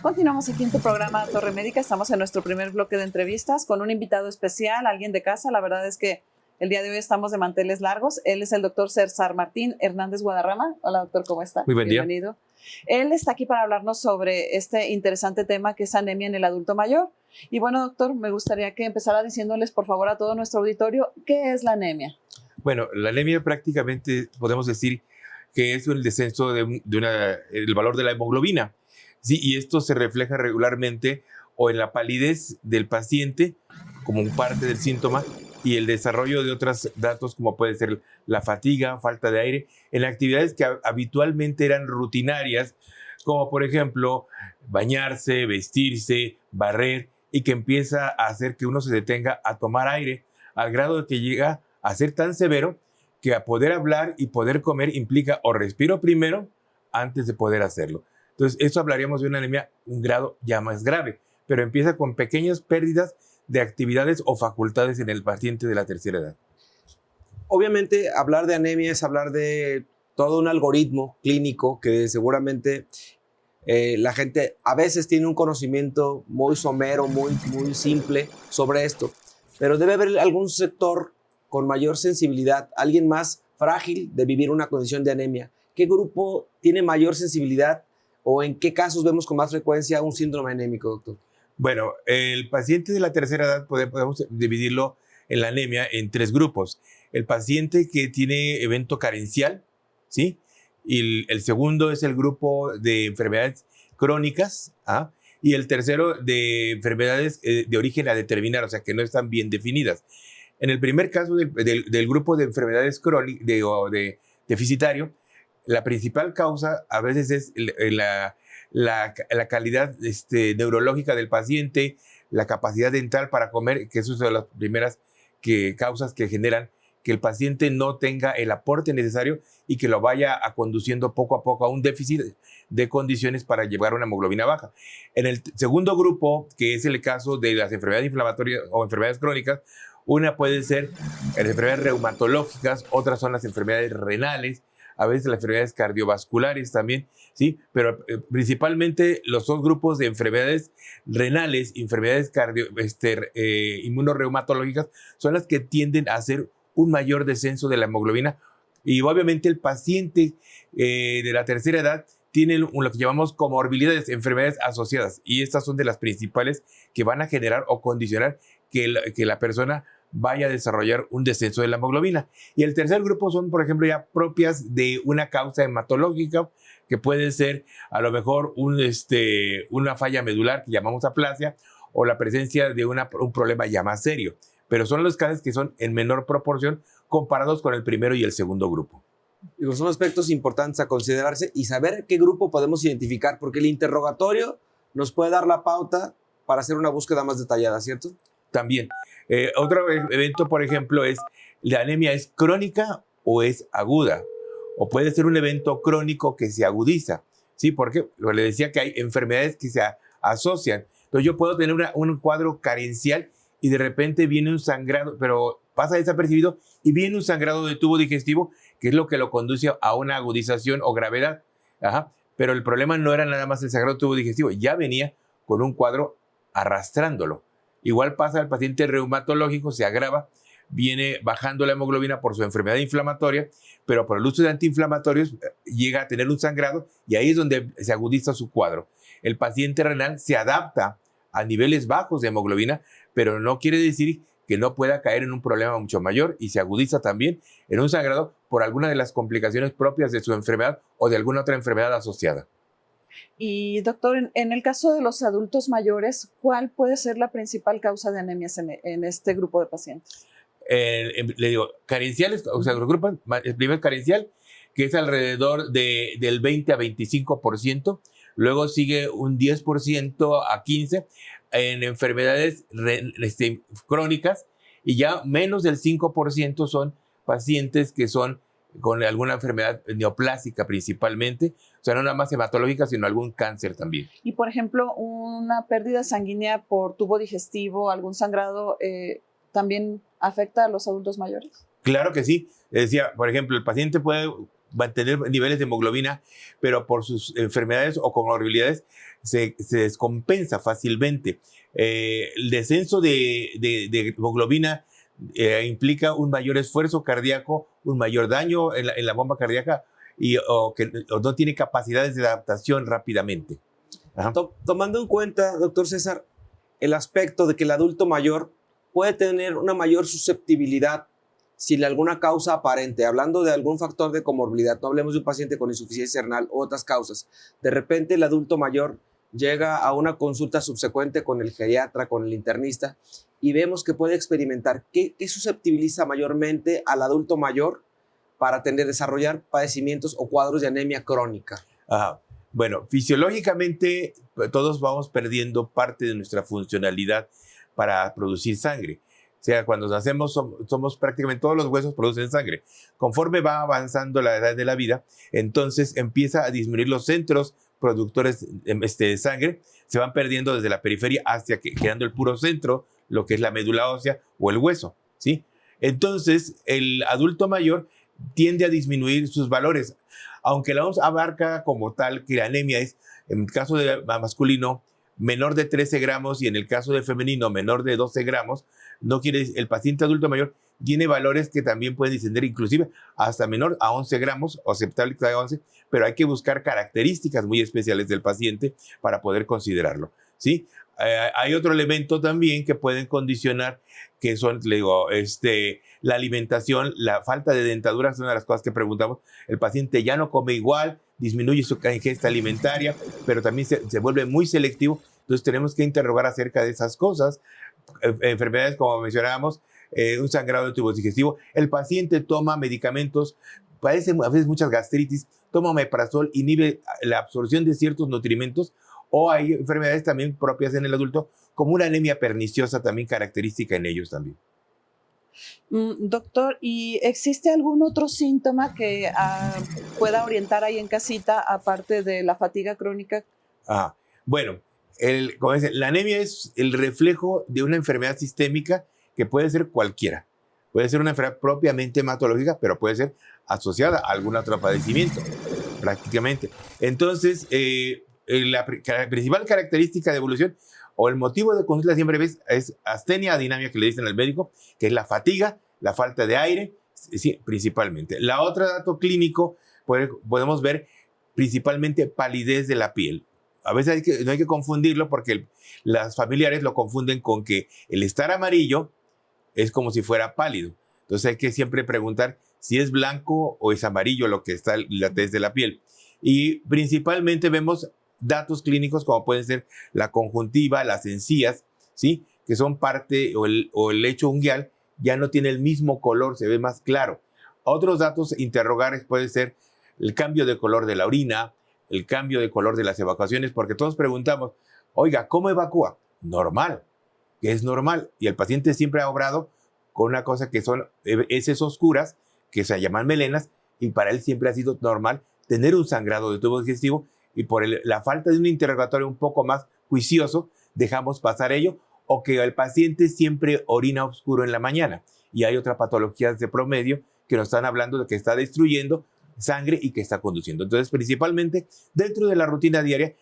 Continuamos aquí en tu programa Torre Médica. Estamos en nuestro primer bloque de entrevistas con un invitado especial, alguien de casa. La verdad es que el día de hoy estamos de manteles largos. Él es el doctor César Martín Hernández Guadarrama. Hola, doctor, ¿cómo está? Muy buen día. Bienvenido. Él está aquí para hablarnos sobre este interesante tema que es anemia en el adulto mayor. Y bueno, doctor, me gustaría que empezara diciéndoles, por favor, a todo nuestro auditorio, ¿qué es la anemia? Bueno, la anemia prácticamente podemos decir que es el descenso del valor de la hemoglobina. Sí, y esto se refleja regularmente o en la palidez del paciente como parte del síntoma y el desarrollo de otros datos como puede ser la fatiga, falta de aire, en actividades que habitualmente eran rutinarias, como por ejemplo bañarse, vestirse, barrer, y que empieza a hacer que uno se detenga a tomar aire, al grado de que llega a ser tan severo que a poder hablar y poder comer implica o respiro primero antes de poder hacerlo. Entonces, esto hablaríamos de una anemia un grado ya más grave, pero empieza con pequeñas pérdidas de actividades o facultades en el paciente de la tercera edad. Obviamente, hablar de anemia es hablar de todo un algoritmo clínico que seguramente la gente a veces tiene un conocimiento muy somero, muy simple sobre esto, pero debe haber algún sector con mayor sensibilidad, alguien más frágil de vivir una condición de anemia. ¿Qué grupo tiene mayor sensibilidad o en qué casos vemos con más frecuencia un síndrome anémico, doctor? Bueno, el paciente de la tercera edad podemos dividirlo en la anemia en tres grupos. El paciente que tiene evento carencial, ¿sí? Y el segundo es el grupo de enfermedades crónicas, ¿ah? Y el tercero de enfermedades de origen a determinar, o sea, que no están bien definidas. En el primer caso del grupo de enfermedades crónicas de deficitario, la principal causa a veces es la calidad neurológica del paciente, la capacidad dental para comer, que es una de las primeras causas que generan que el paciente no tenga el aporte necesario y que lo vaya conduciendo poco a poco a un déficit de condiciones para llevar una hemoglobina baja. En el segundo grupo, que es el caso de las enfermedades inflamatorias o enfermedades crónicas, una puede ser las enfermedades reumatológicas, otras son las enfermedades renales, a veces las enfermedades cardiovasculares también, ¿sí? Pero principalmente los dos grupos de enfermedades renales, enfermedades inmunorreumatológicas, son las que tienden a hacer un mayor descenso de la hemoglobina. Y obviamente el paciente de la tercera edad tiene lo que llamamos comorbilidades, enfermedades asociadas, y estas son de las principales que van a generar o condicionar que la persona vaya a desarrollar un descenso de la hemoglobina. Y el tercer grupo son, por ejemplo, ya propias de una causa hematológica, que puede ser a lo mejor una falla medular que llamamos aplasia, o la presencia de un problema ya más serio. Pero son los casos que son en menor proporción comparados con el primero y el segundo grupo. Digo, son aspectos importantes a considerarse y saber qué grupo podemos identificar, porque el interrogatorio nos puede dar la pauta para hacer una búsqueda más detallada, ¿cierto? También. Otro evento, por ejemplo, es la anemia es crónica o es aguda. O puede ser un evento crónico que se agudiza. ¿Sí? Porque le decía que hay enfermedades que se asocian. Entonces yo puedo tener un cuadro carencial y de repente viene un sangrado, pero pasa desapercibido y viene un sangrado de tubo digestivo, que es lo que lo conduce a una agudización o gravedad. Ajá. Pero el problema no era nada más el sangrado de tubo digestivo, ya venía con un cuadro arrastrándolo. Igual pasa al paciente reumatológico, se agrava, viene bajando la hemoglobina por su enfermedad inflamatoria, pero por el uso de antiinflamatorios llega a tener un sangrado y ahí es donde se agudiza su cuadro. El paciente renal se adapta a niveles bajos de hemoglobina, pero no quiere decir que no pueda caer en un problema mucho mayor y se agudiza también en un sangrado por alguna de las complicaciones propias de su enfermedad o de alguna otra enfermedad asociada. Y doctor, en el caso de los adultos mayores, ¿cuál puede ser la principal causa de anemias en este grupo de pacientes? Le digo, carenciales, o sea, los grupos, el primer carencial, que es alrededor del 20 a 25%, luego sigue un 10% a 15% en enfermedades crónicas, y ya menos del 5% son pacientes que son con alguna enfermedad neoplásica principalmente, o sea, no nada más hematológica, sino algún cáncer también. Y, por ejemplo, una pérdida sanguínea por tubo digestivo, algún sangrado, ¿también afecta a los adultos mayores? Claro que sí. Decía, por ejemplo, el paciente puede mantener niveles de hemoglobina, pero por sus enfermedades o comorbilidades se descompensa fácilmente. El descenso de hemoglobina implica un mayor esfuerzo cardíaco, un mayor daño en la bomba cardíaca o no tiene capacidades de adaptación rápidamente. Tomando en cuenta, doctor César, el aspecto de que el adulto mayor puede tener una mayor susceptibilidad sin alguna causa aparente, hablando de algún factor de comorbilidad, no hablemos de un paciente con insuficiencia renal u otras causas. De repente el adulto mayor llega a una consulta subsecuente con el geriatra, con el internista, y vemos que puede experimentar qué susceptibiliza mayormente al adulto mayor para desarrollar padecimientos o cuadros de anemia crónica. Bueno, fisiológicamente todos vamos perdiendo parte de nuestra funcionalidad para producir sangre. O sea, cuando nacemos somos prácticamente todos los huesos producen sangre. Conforme va avanzando la edad de la vida, entonces empieza a disminuir los centros productores de sangre, se van perdiendo desde la periferia hacia quedando el puro centro, lo que es la médula ósea o el hueso, ¿sí? Entonces, el adulto mayor tiende a disminuir sus valores, aunque la OMS abarca como tal que la anemia es, en el caso de masculino, menor de 13 gramos y en el caso de femenino, menor de 12 gramos, no quiere decir, el paciente adulto mayor tiene valores que también pueden descender inclusive hasta menor a 11 gramos o aceptable que sea 11, pero hay que buscar características muy especiales del paciente para poder considerarlo, ¿sí? Hay otro elemento también que pueden condicionar, que son, le digo, la alimentación, la falta de dentadura, es una de las cosas que preguntamos. El paciente ya no come igual, disminuye su ingesta alimentaria, pero también se vuelve muy selectivo. Entonces tenemos que interrogar acerca de esas cosas. Enfermedades, como mencionábamos, un sangrado de tubo digestivo. El paciente toma medicamentos, padece a veces muchas gastritis, toma omeprazol, inhibe la absorción de ciertos nutrimentos, o hay enfermedades también propias en el adulto, como una anemia perniciosa también característica en ellos también. Doctor, ¿y existe algún otro síntoma que pueda orientar ahí en casita, aparte de la fatiga crónica? Bueno, como dicen, la anemia es el reflejo de una enfermedad sistémica que puede ser cualquiera. Puede ser una enfermedad propiamente hematológica, pero puede ser asociada a algún otro padecimiento, prácticamente. Entonces, la principal característica de evolución o el motivo de consulta siempre es astenia adinamia, que le dicen al médico, que es la fatiga, la falta de aire, sí, principalmente. La otra dato clínico podemos ver principalmente palidez de la piel. A veces no hay que confundirlo porque las familiares lo confunden con que el estar amarillo es como si fuera pálido. Entonces hay que siempre preguntar si es blanco o es amarillo lo que está la tez de la piel. Y principalmente vemos datos clínicos como pueden ser la conjuntiva, las encías, ¿sí? Que son parte, o el lecho unguial ya no tiene el mismo color, se ve más claro. Otros datos interrogables pueden ser el cambio de color de la orina, el cambio de color de las evacuaciones, porque todos preguntamos, oiga, ¿cómo evacúa? Normal, que es normal. Y el paciente siempre ha obrado con una cosa que son heces oscuras, que se llaman melenas, y para él siempre ha sido normal tener un sangrado de tubo digestivo, y por la falta de un interrogatorio un poco más juicioso, dejamos pasar ello, o que el paciente siempre orina oscuro en la mañana. Y hay otras patologías de promedio que nos están hablando de que está destruyendo sangre y que está conduciendo. Entonces, principalmente, dentro de la rutina diaria,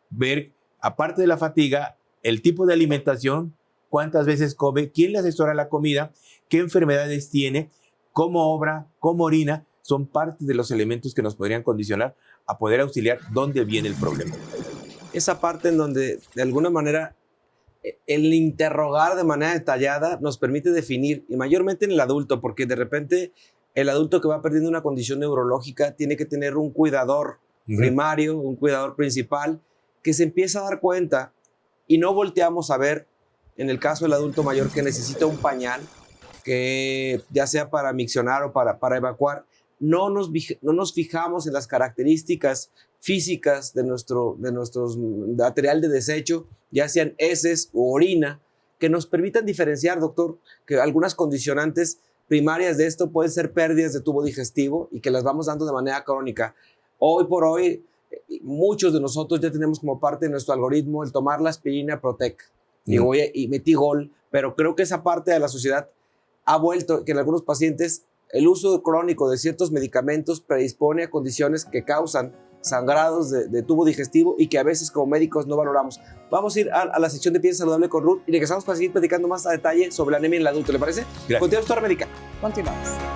ver, aparte de la fatiga, el tipo de alimentación, cuántas veces come, quién le asesora la comida, qué enfermedades tiene, cómo obra, cómo orina, son parte de los elementos que nos podrían condicionar a poder auxiliar dónde viene el problema. Esa parte en donde, de alguna manera, el interrogar de manera detallada nos permite definir, y mayormente en el adulto, porque de repente el adulto que va perdiendo una condición neurológica tiene que tener un cuidador primario, un cuidador principal, que se empieza a dar cuenta y no volteamos a ver, en el caso del adulto mayor que necesita un pañal, que ya sea para miccionar o para evacuar, no nos fijamos en las características físicas de nuestro material de desecho, ya sean heces o orina, que nos permitan diferenciar, doctor, que algunas condicionantes primarias de esto pueden ser pérdidas de tubo digestivo y que las vamos dando de manera crónica. Hoy por hoy, muchos de nosotros ya tenemos como parte de nuestro algoritmo el tomar la aspirina Protec y Metigol, pero creo que esa parte de la sociedad ha vuelto que en algunos pacientes el uso crónico de ciertos medicamentos predispone a condiciones que causan sangrados de tubo digestivo y que a veces como médicos no valoramos. Vamos a ir a la sección de Piensa Saludable con Ruth y regresamos para seguir platicando más a detalle sobre la anemia en el adulto. ¿Le parece? Gracias. Continuamos, doctora médica. Continuamos.